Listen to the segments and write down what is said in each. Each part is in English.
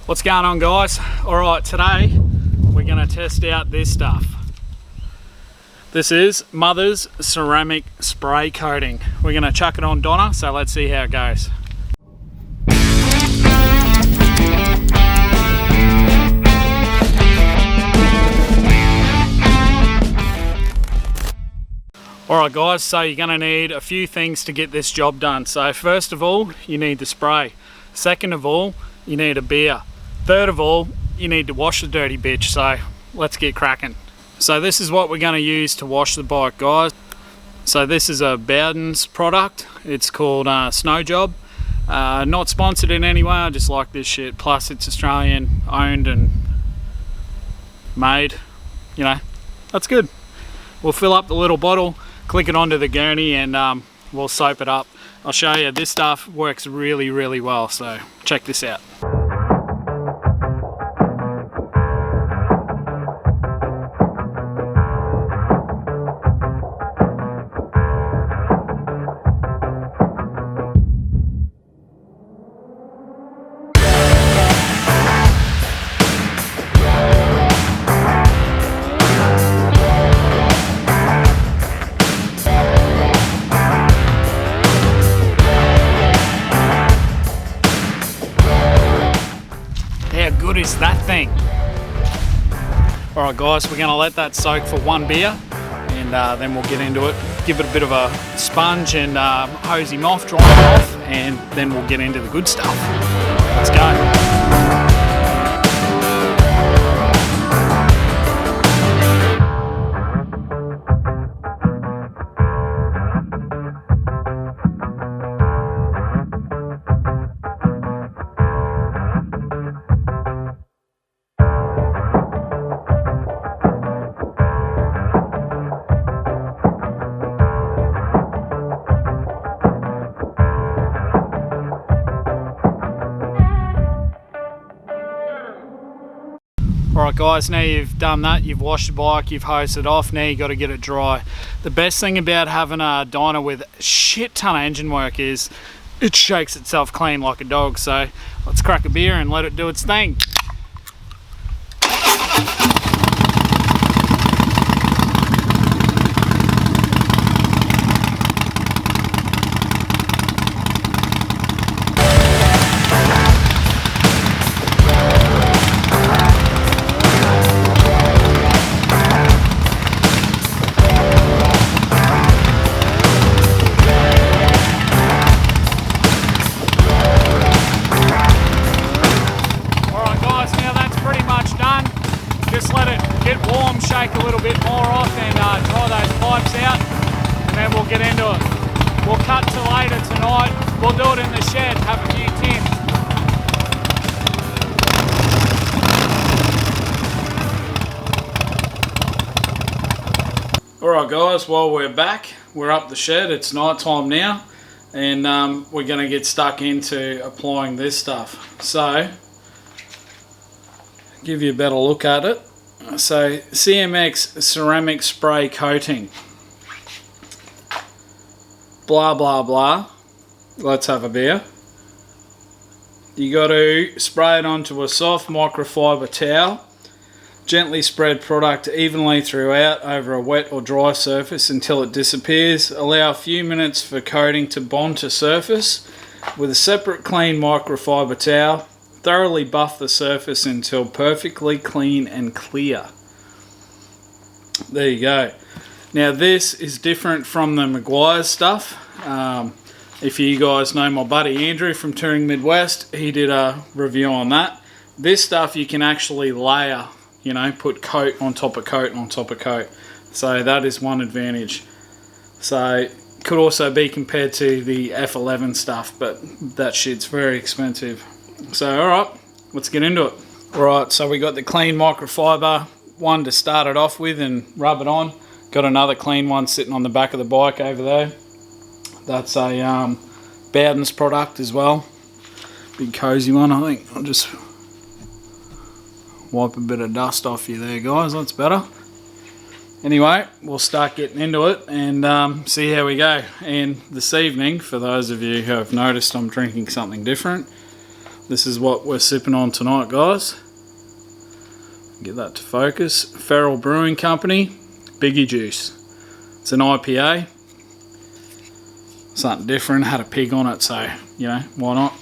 What's going on, guys? Alright, today we're going to test out this stuff. This is Mother's ceramic spray coating. We're going to chuck it on Dyna, so let's see how it goes. Alright guys, so you're going to need a few things to get this job done. So first of all, you need the spray. Second of all, you need a beer. Third of all, you need to wash the dirty bitch, so let's get cracking. So this is what we're going to use to wash the bike, guys. So this is a Bowden's product. It's called Snow Job. Not sponsored in any way, I just like this shit. Plus it's Australian owned and made, you know, that's good. We'll fill up the little bottle, click it onto the gurney, and we'll soap it up. I'll show you, this stuff works really, really well, so check this out. How good is that thing? Alright guys, we're going to let that soak for one beer, and then we'll get into it. Give it a bit of a sponge and hose him off, dry him off, and then we'll get into the good stuff. Let's go. Alright guys, now you've done that, you've washed the bike, you've hosed it off, now you got to get it dry. The best thing about having a Dyna with a shit ton of engine work is it shakes itself clean like a dog. So let's crack a beer and let it do its thing. Just let it get warm, shake a little bit more off, and dry those pipes out, and then we'll get into it. We'll cut to later tonight. We'll do it in the shed, have a few tins. Alright guys, well we're back. We're up the shed, it's night time now, and we're going to get stuck into applying this stuff. So, give you a better look at it. So CMX ceramic spray coating, blah blah blah. Let's have a beer. You got to spray it onto a soft microfiber towel, gently spread product evenly throughout over a wet or dry surface until it disappears. Allow a few minutes for coating to bond to surface. With a separate clean microfiber towel, thoroughly buff the surface until perfectly clean and clear. There you go. Now this is different from the Maguire stuff. If you guys know my buddy Andrew from Touring Midwest, he did a review on that. This stuff you can actually layer, you know, put coat on top of coat on top of coat. So that is one advantage. So could also be compared to the F11 stuff, but that shit's very expensive. So alright, let's get into it. Alright, so we got the clean microfiber one to start it off with and rub it on. Got another clean one sitting on the back of the bike over there. That's a Bowden's product as well. Big cozy one, I think. I'll just wipe a bit of dust off you there, guys. That's better. Anyway, we'll start getting into it and see how we go. And this evening, for those of you who have noticed I'm drinking something different, This is what we're sipping on tonight, guys. Get that to focus. Feral Brewing Company, Biggie Juice. It's an IPA. Something different, had a pig on it, so, you know, why not?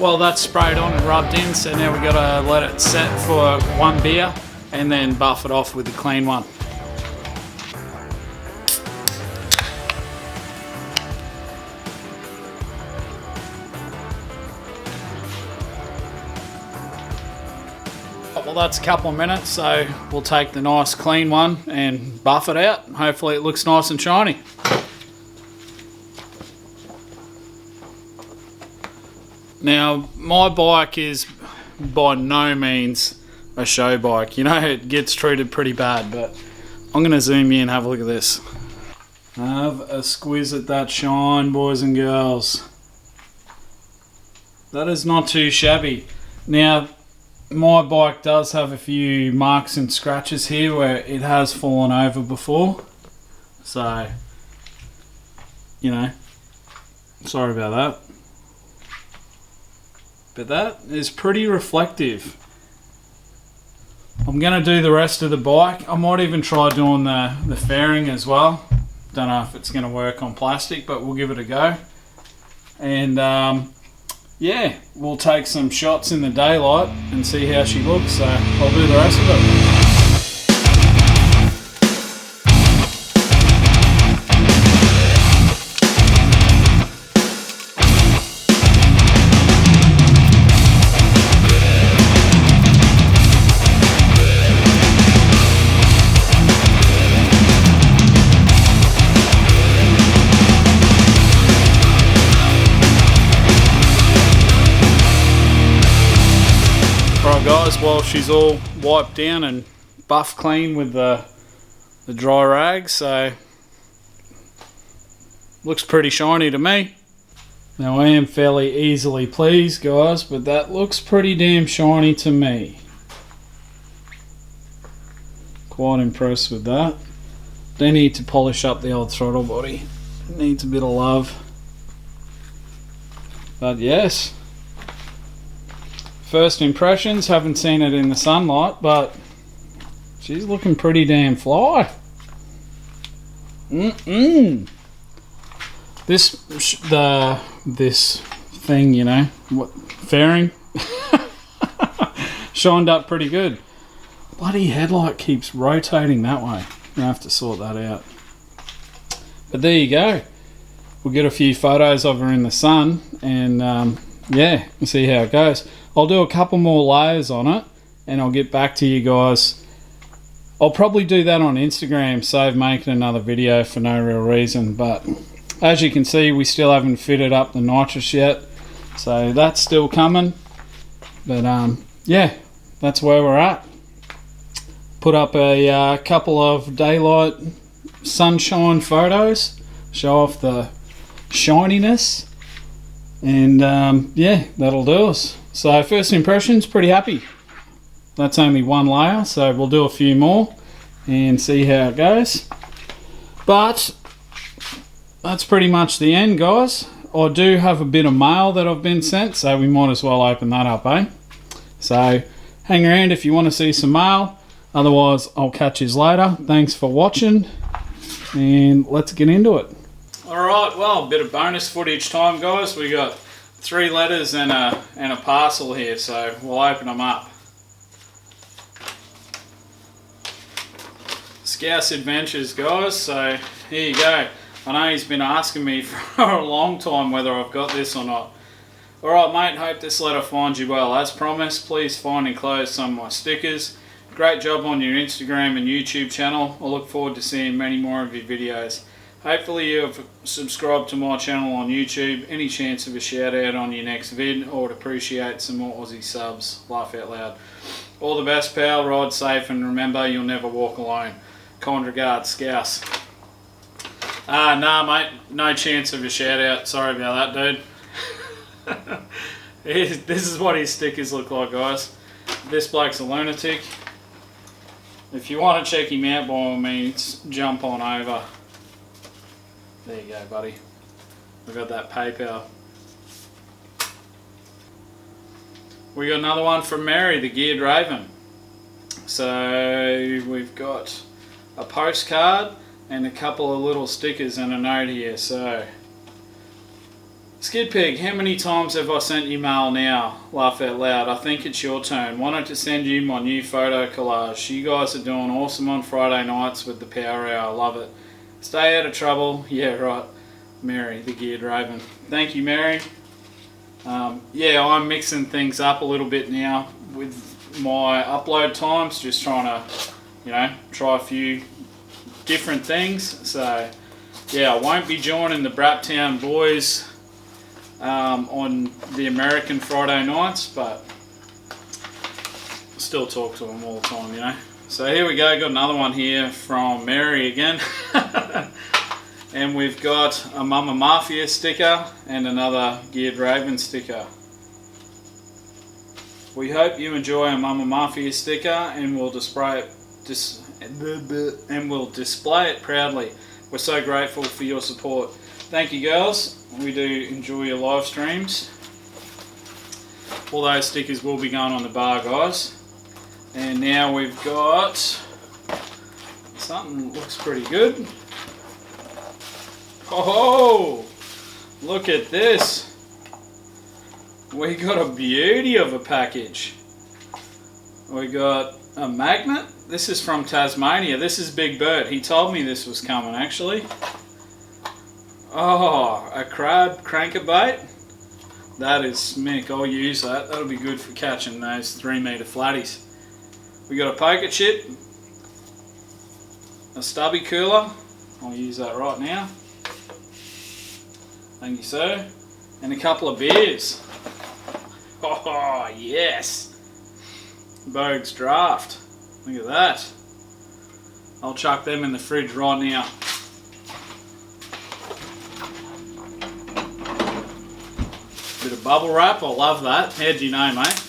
Well, that's sprayed on and rubbed in, so now we've got to let it set for one beer and then buff it off with a clean one. Well, that's a couple of minutes, so we'll take the nice clean one and buff it out. Hopefully it looks nice and shiny. Now, my bike is by no means a show bike. You know, it gets treated pretty bad, but I'm going to zoom in and have a look at this. Have a squiz at that shine, boys and girls. That is not too shabby. Now, my bike does have a few marks and scratches here where it has fallen over before. So, you know, sorry about that. But that is pretty reflective. I'm going to do the rest of the bike. I might even try doing the fairing as well. Don't know if it's going to work on plastic, but we'll give it a go. And yeah, we'll take some shots in the daylight and see how she looks. So I'll do the rest of it. Guys, well, she's all wiped down and buff clean with the dry rag, so looks pretty shiny to me. Now, I am fairly easily pleased, guys, but that looks pretty damn shiny to me. Quite impressed with that. They need to polish up the old throttle body. It needs a bit of love. But yes, first impressions, haven't seen it in the sunlight, but she's looking pretty damn fly. This thing, you know, what fairing shined up pretty good. Bloody headlight keeps rotating that way. I have to sort that out. But there you go. We'll get a few photos of her in the sun, and yeah, we'll see how it goes. I'll do a couple more layers on it and I'll get back to you guys. I'll probably do that on Instagram, save making another video for no real reason, but as you can see, we still haven't fitted up the nitrous yet, so that's still coming. But yeah, that's where we're at. Put up a couple of daylight sunshine photos, show off the shininess, and yeah, that'll do us. So first impressions, pretty happy. That's only one layer, so we'll do a few more and see how it goes. But that's pretty much the end, guys. I do have a bit of mail that I've been sent, so we might as well open that up, eh? So hang around if you want to see some mail. Otherwise, I'll catch you later. Thanks for watching, and let's get into it. Alright, well, a bit of bonus footage time, guys. We got 3 letters and a parcel here, so we'll open them up. Scouse Adventures, guys, so here you go. I know he's been asking me for a long time whether I've got this or not. Alright mate, hope this letter finds you well. As promised, please find enclosed some of my stickers. Great job on your Instagram and YouTube channel. I look forward to seeing many more of your videos. Hopefully you have subscribed to my channel on YouTube. Any chance of a shout out on your next vid? I would appreciate some more Aussie subs. Laugh out loud. All the best, pal. Ride safe, and remember, you'll never walk alone. Kind regards, Scouse. Nah, mate. No chance of a shout out. Sorry about that, dude. This is what his stickers look like, guys. This bloke's a lunatic. If you want to check him out, by all means, jump on over. There you go, buddy. We've got that PayPal. We got another one from Mary, the Geared Raven. So we've got a postcard and a couple of little stickers and a note here. So, SkidPig, how many times have I sent you mail now? Laugh out loud. I think it's your turn. Wanted to send you my new photo collage. You guys are doing awesome on Friday nights with the Power Hour. Love it. Stay out of trouble. Yeah, right. Mary, the Geared Raven. Thank you, Mary. Yeah, I'm mixing things up a little bit now with my upload times. Just trying to, you know, try a few different things. So, yeah, I won't be joining the Braptown boys on the American Friday nights, but still talk to them all the time, you know. So here we go, got another one here from Mary again. And we've got a Mama Mafia sticker and another Geared Raven sticker. We hope you enjoy a Mama Mafia sticker, and we'll display it proudly. We're so grateful for your support. Thank you, girls. We do enjoy your live streams. All those stickers will be going on the bar, guys. And now we've got something that looks pretty good. Oh, look at this. We got a beauty of a package. We got a magnet. This is from Tasmania. This is Big Bert. He told me this was coming, actually. Oh, a crab crankbait. That is smick. I'll use that. That'll be good for catching those 3-metre flatties. We got a poker chip, a stubby cooler. I'll use that right now. Thank you, sir. And a couple of beers. Oh, yes. Bogue's Draft. Look at that. I'll chuck them in the fridge right now. Bit of bubble wrap. I love that. How'd you know, mate?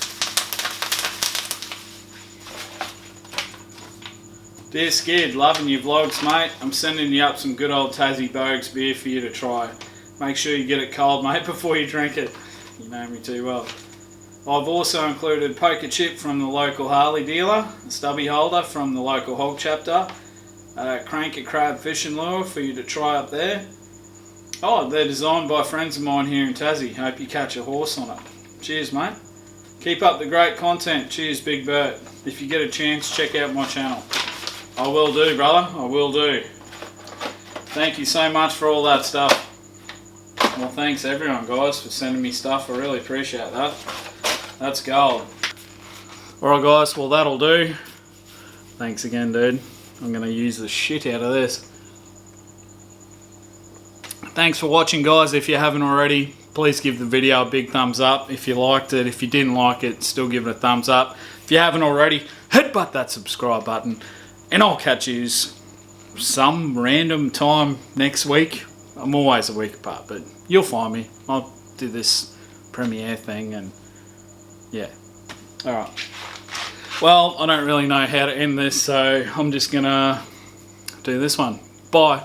Dear Skid, loving your vlogs, mate. I'm sending you up some good old Tassie Bogue's beer for you to try. Make sure you get it cold, mate, before you drink it. You know me too well. I've also included poker chip from the local Harley dealer, a stubby holder from the local hog chapter, crank a crab fishing lure for you to try up there. Oh, they're designed by friends of mine here in Tassie. Hope you catch a horse on it. Cheers, mate. Keep up the great content. Cheers, Big Bert. If you get a chance, check out my channel. I will do, brother. I will do. Thank you so much for all that stuff. Well, thanks everyone, guys, for sending me stuff. I really appreciate that. That's gold. Alright, guys. Well, that'll do. Thanks again, dude. I'm going to use the shit out of this. Thanks for watching, guys. If you haven't already, please give the video a big thumbs up. If you liked it, if you didn't like it, still give it a thumbs up. If you haven't already, headbutt that subscribe button. And I'll catch you some random time next week. I'm always a week apart, but you'll find me. I'll do this premiere thing, and yeah. Alright. Well, I don't really know how to end this, so I'm just gonna do this one. Bye.